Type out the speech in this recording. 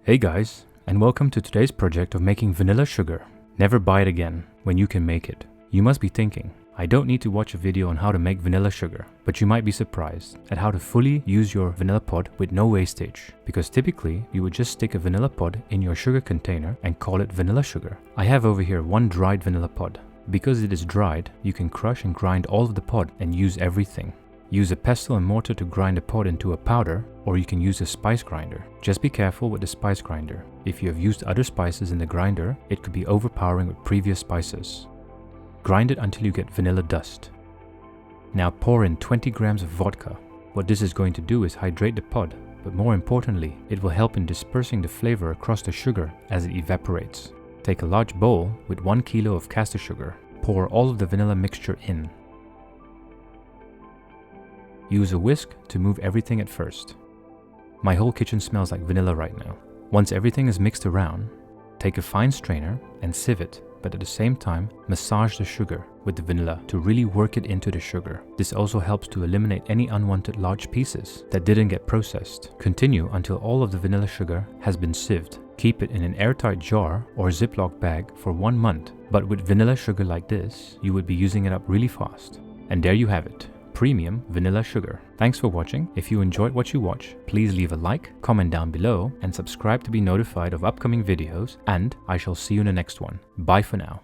Hey guys, and welcome to today's project of making vanilla sugar. Never buy it again when you can make it. You must be thinking, I don't need to watch a video on how to make vanilla sugar, but you might be surprised at how to fully use your vanilla pod with no wastage, because typically you would just stick a vanilla pod in your sugar container and call it vanilla sugar. I have over here one dried vanilla pod. Because it is dried, you can crush and grind all of the pod and use everything. Use a pestle and mortar to grind a pod into a powder, or you can use a spice grinder. Just be careful with the spice grinder. If you have used other spices in the grinder, it could be overpowering with previous spices. Grind it until you get vanilla dust. Now pour in 20 grams of vodka. What this is going to do is hydrate the pod, but more importantly, it will help in dispersing the flavor across the sugar as it evaporates. Take a large bowl with 1 kilo of caster sugar. Pour all of the vanilla mixture in. Use a whisk to move everything at first. My whole kitchen smells like vanilla right now. Once everything is mixed around, take a fine strainer and sieve it, but at the same time, massage the sugar with the vanilla to really work it into the sugar. This also helps to eliminate any unwanted large pieces that didn't get processed. Continue until all of the vanilla sugar has been sieved. Keep it in an airtight jar or Ziploc bag for 1 month, but with vanilla sugar like this, you would be using it up really fast. And there you have it. Premium vanilla sugar. Thanks for watching. If you enjoyed what you watch, please leave a like, comment down below, and subscribe to be notified of upcoming videos, and I shall see you in the next one. Bye for now.